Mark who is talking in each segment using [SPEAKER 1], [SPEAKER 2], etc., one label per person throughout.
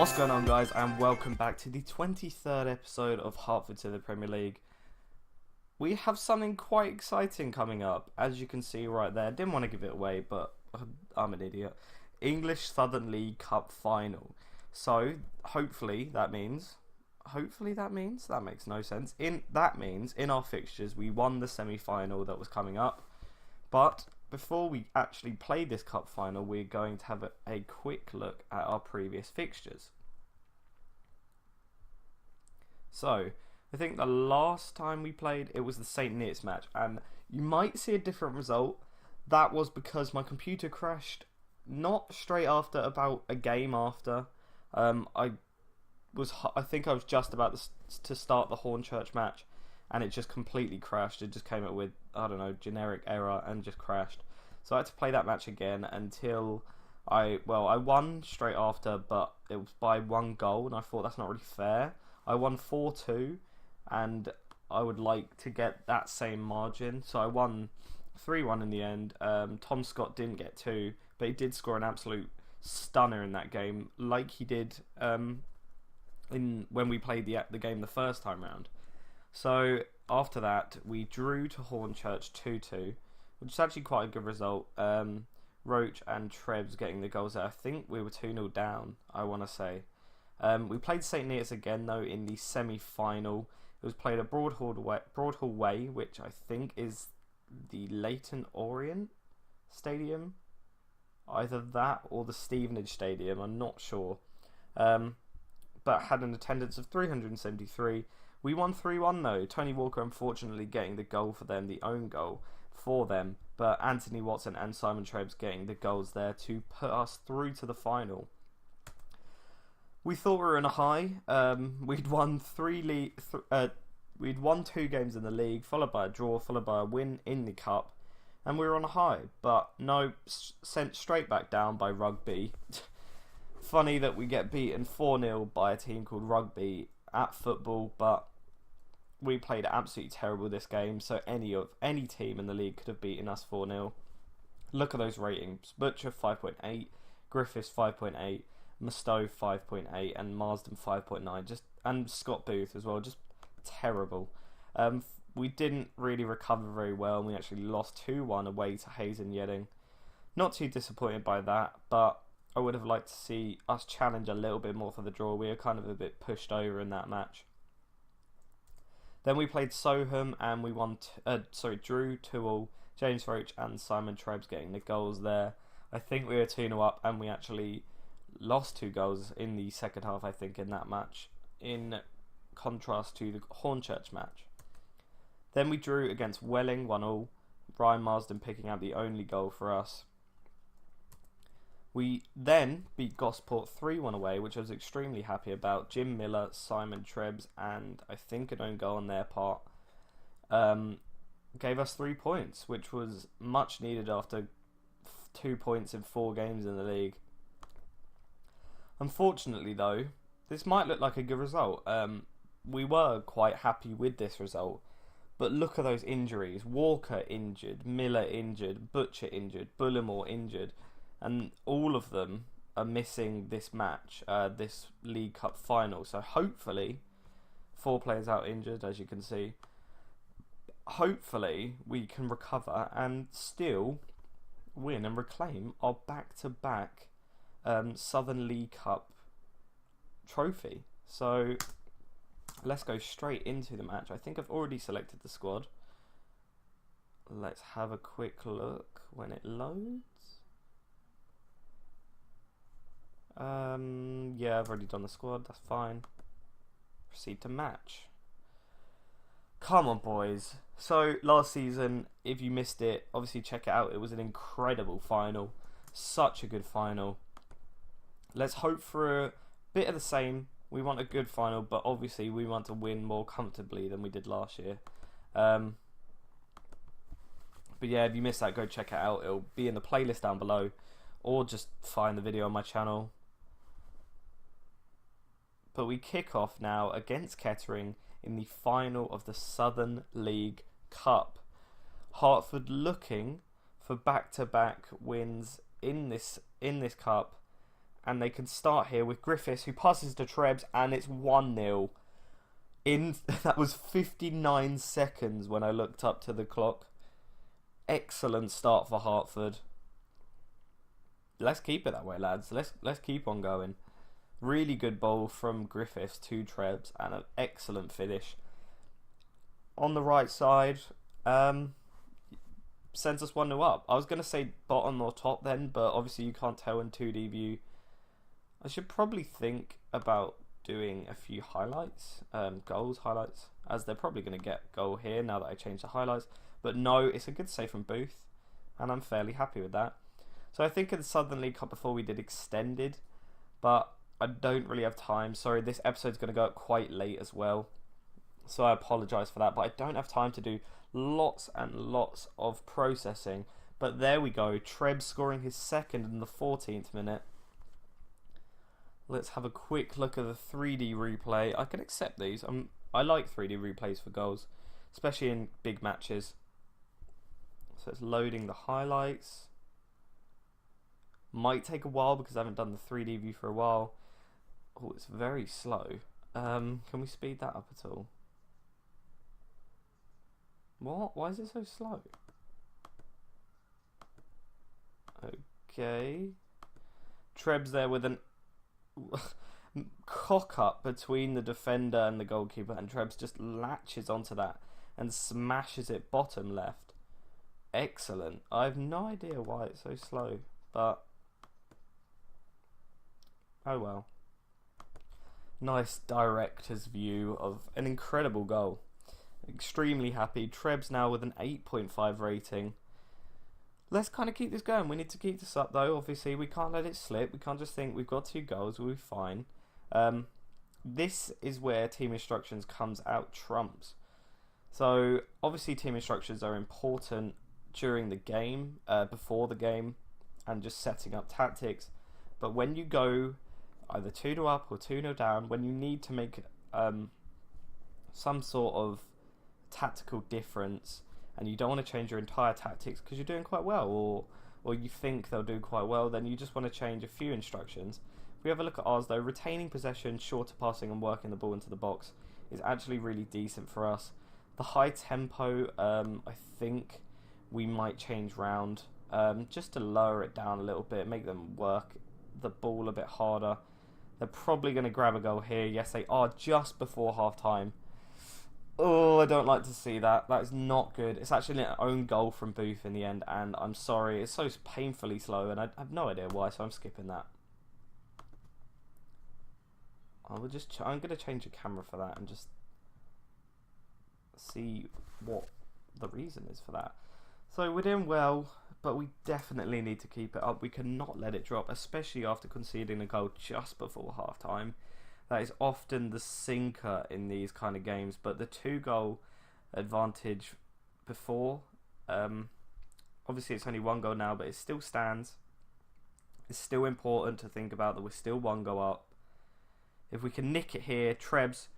[SPEAKER 1] What's going on, guys, and welcome back to the 23rd episode of Hertford to the Premier League. We have something quite exciting coming up, as you can see right there. Didn't want to give it away, but I'm an idiot. English Southern League Cup Final. So, hopefully that means, that makes no sense. That means in our fixtures we won the semi-final that was coming up, but before we actually play this cup final, we're going to have a quick look at our previous fixtures. So, I think the last time we played, it was the St. Neots match, and you might see a different result. That was because my computer crashed, not straight after, about a game after. I think I was just about to start the Hornchurch match, and it just completely crashed. It just came up with, I don't know, generic error and just crashed. So I had to play that match again until I won straight after, but it was by one goal, and I thought that's not really fair. I won 4-2, and I would like to get that same margin. So I won 3-1 in the end. Tom Scott didn't get 2, but he did score an absolute stunner in that game, like he did when we played the game the first time round. So after that, we drew to Hornchurch 2-2, which is actually quite a good result. Roach and Trebs getting the goals there. I think we were 2-0 down, I want to say. We played St. Neots again, though, in the semi-final. It was played at Broadhall Way, which I think is the Leyton Orient Stadium. Either that or the Stevenage Stadium, I'm not sure. But had an attendance of 373. We won 3-1 though. Tony Walker unfortunately getting the goal for them, the own goal for them. But Anthony Watson and Simon Trebs getting the goals there to put us through to the final. We thought we were in a high. We'd won 2 games in the league, followed by a draw, followed by a win in the cup, and we were on a high. But no, sent straight back down by Rugby. Funny that we get beaten 4-0 by a team called Rugby at football, but we played absolutely terrible this game, so any team in the league could have beaten us 4-0. Look at those ratings. Butcher 5.8, Griffiths 5.8, Mustoe 5.8, and Marsden 5.9, and Scott Booth as well, just terrible. We didn't really recover very well, and we actually lost 2-1 away to Hayes and Yedding. Not too disappointed by that, but I would have liked to see us challenge a little bit more for the draw. We were kind of a bit pushed over in that match. Then we played Soham and we drew 2-2. James Roach and Simon Trebs getting the goals there. I think we were 2-0 up, and we actually lost 2 goals in the second half, I think, in that match, in contrast to the Hornchurch match. Then we drew against Welling 1-1. Ryan Marsden picking out the only goal for us. We then beat Gosport 3-1 away, which I was extremely happy about. Jim Miller, Simon Trebs, and I think an own goal on their part gave us 3 points, which was much needed after 2 points in 4 games in the league. Unfortunately, though, this might look like a good result. We were quite happy with this result, but look at those injuries. Walker injured, Miller injured, Butcher injured, Bullimore injured, and all of them are missing this match, this League Cup final. So hopefully, 4 players out injured, as you can see. Hopefully, we can recover and still win and reclaim our back-to-back Southern League Cup trophy. So let's go straight into the match. I think I've already selected the squad. Let's have a quick look when it loads. Yeah, I've already done the squad, that's fine. Proceed to match. Come on, boys. So, last season, if you missed it, obviously check it out. It was an incredible final. Such a good final. Let's hope for a bit of the same. We want a good final, but obviously we want to win more comfortably than we did last year. But yeah, if you missed that, go check it out. It'll be in the playlist down below, or just find the video on my channel. But we kick off now against Kettering in the final of the Southern League Cup. Hertford looking for back-to-back wins in this cup, And they can start here with Griffiths, who passes to Trebs, and it's 1-0. That was 59 seconds when I looked up to the clock. Excellent start for Hertford. Let's keep it that way, lads. Let's keep on going. Really good ball from Griffiths to Trebs, and an excellent finish. On the right side, sends us 1-0 up. I was going to say bottom or top then, but obviously you can't tell in 2D view. I should probably think about doing a few highlights, goals highlights, as they're probably going to get goal here now that I changed the highlights. But no, it's a good save from Booth, and I'm fairly happy with that. So I think in the Southern League Cup before we did extended, but I don't really have time. Sorry, this episode's going to go up quite late as well, so I apologise for that. But I don't have time to do lots and lots of processing. But there we go, Trebs scoring his second in the 14th minute. Let's have a quick look at the 3D replay. I can accept these. I like 3D replays for goals, especially in big matches. So it's loading the highlights. Might take a while because I haven't done the 3D view for a while. Oh, it's very slow. Can we speed that up at all? What? Why is it so slow? Okay. Trebs there with an cock up between the defender and the goalkeeper, and Trebs just latches onto that and smashes it bottom left. Excellent. I have no idea why it's so slow, but oh well. Nice director's view of an incredible goal. Extremely happy. Trebs now with an 8.5 rating. Let's kind of keep this going. We need to keep this up though. Obviously, we can't let it slip. We can't just think we've got 2 goals, we'll be fine. This is where team instructions comes out trumps. So obviously team instructions are important during the game, before the game, and just setting up tactics. But when you go either 2-0 up or 2-0 down, when you need to make some sort of tactical difference, and you don't want to change your entire tactics because you're doing quite well, or you think they'll do quite well, then you just want to change a few instructions. If we have a look at ours though, retaining possession, shorter passing and working the ball into the box is actually really decent for us. The high tempo, I think we might change round, just to lower it down a little bit, make them work the ball a bit harder. They're probably going to grab a goal here. Yes, they are, just before half time. Oh, I don't like to see that. That is not good. It's actually an own goal from Booth in the end, and I'm sorry. It's so painfully slow, and I have no idea why, so I'm skipping that. I'm going to change the camera for that and just see what the reason is for that. So we're doing well, but we definitely need to keep it up. We cannot let it drop, especially after conceding a goal just before half time. That is often the sinker in these kind of games, but the 2-goal advantage before, obviously it's only 1 goal now, but it still stands. It's still important to think about that we're still 1 goal up. If we can nick it here, Trebs,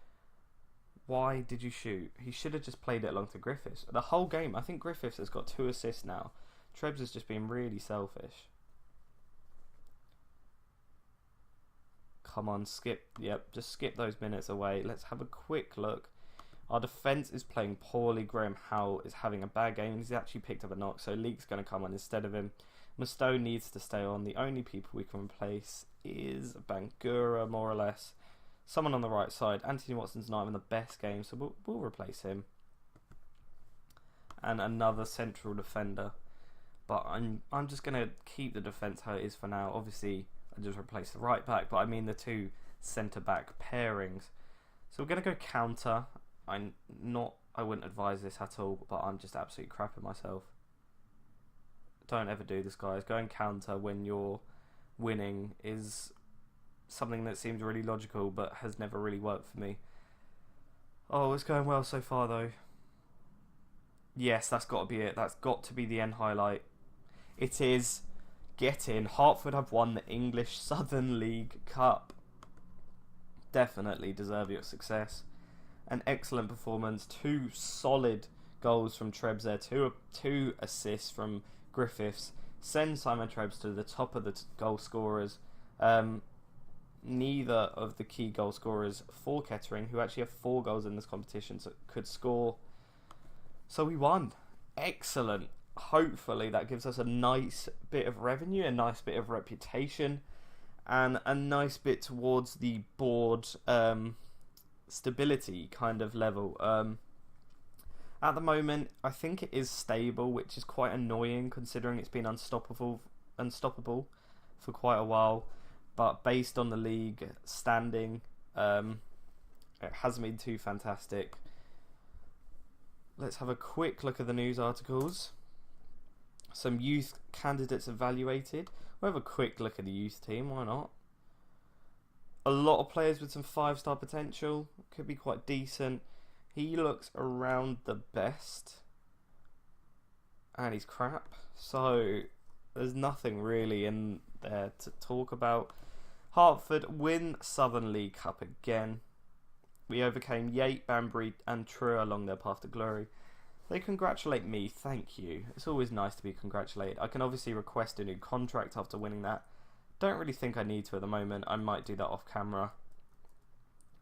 [SPEAKER 1] why did you shoot? He should have just played it along to Griffiths. The whole game, I think Griffiths has got 2 assists now. Trebs has just been really selfish. Come on, skip. Yep, just skip those minutes away. Let's have a quick look. Our defence is playing poorly. Graham Howell is having a bad game. He's actually picked up a knock, so Leake's going to come on instead of him. Mustoe needs to stay on. The only people we can replace is Bangura, more or less. Someone on the right side. Anthony Watson's not having the best game, so we'll replace him. And another central defender. But I'm just going to keep the defence how it is for now. Obviously, I just replace the right back, but I mean the 2 centre back pairings. So we're going to go counter. I wouldn't advise this at all, but I'm just absolutely crapping myself. Don't ever do this, guys. Going counter when you're winning is something that seems really logical, but has never really worked for me. Oh, it's going well so far, though. Yes, that's got to be it. That's got to be the end highlight. It is. Get in. Hertford have won the English Southern League Cup. Definitely deserve your success. An excellent performance. 2 solid goals from Trebs there. 2 assists from Griffiths. Send Simon Trebs to the top of the goal scorers. Neither of the key goal scorers for Kettering, who actually have 4 goals in this competition, could score. So we won. Excellent. Hopefully that gives us a nice bit of revenue, a nice bit of reputation, and a nice bit towards the board stability kind of level. At the moment, I think it is stable, which is quite annoying considering it's been unstoppable for quite a while. But based on the league standing, it hasn't been too fantastic. Let's have a quick look at the news articles. Some youth candidates evaluated. We'll have a quick look at the youth team, why not? A lot of players with some 5-star potential. Could be quite decent. He looks around the best. And he's crap. So there's nothing really in there to talk about. Hertford win Southern League Cup again. We overcame Yate, Banbury and Truro along their path to glory. They congratulate me, thank you. It's always nice to be congratulated. I can obviously request a new contract after winning that. Don't really think I need to at the moment. I might do that off camera.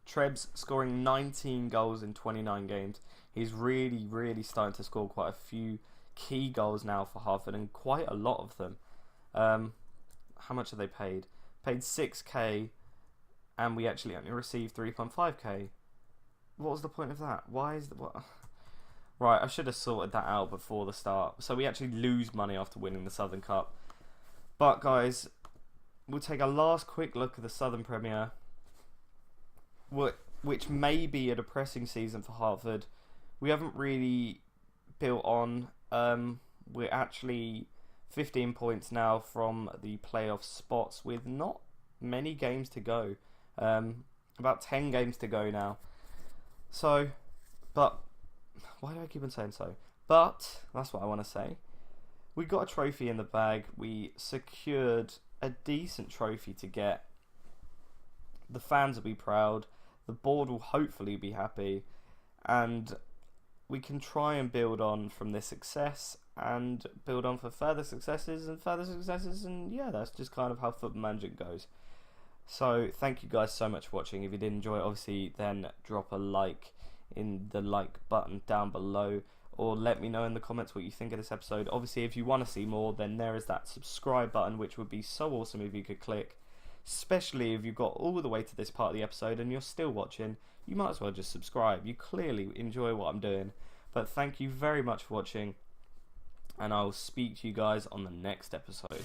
[SPEAKER 1] Trebs scoring 19 goals in 29 games. He's really starting to score quite a few key goals now for Hertford, and quite a lot of them. How much are they paid? Paid 6k, and we actually only received 3.5k. What was the point of that? Why is what? Right, I should have sorted that out before the start. So we actually lose money after winning the Southern Cup. But guys, we'll take a last quick look at the Southern Premier, which may be a depressing season for Hertford. We haven't really built on. We're actually 15 points now from the playoff spots with not many games to go. About 10 games to go now. So, but why do I keep on saying so? But that's what I want to say. We got a trophy in the bag. We secured a decent trophy to get. The fans will be proud. The board will hopefully be happy. And we can try and build on from this success and build on for further successes and further successes. And yeah, that's just kind of how Football Manager goes. So thank you guys so much for watching. If you did enjoy it, obviously then drop a like in the like button down below, or let me know in the comments what you think of this episode. Obviously, if you want to see more, then there is that subscribe button, which would be so awesome if you could click, especially if you got all the way to this part of the episode and you're still watching. You might as well just subscribe. You clearly enjoy what I'm doing. But thank you very much for watching, and I'll speak to you guys on the next episode.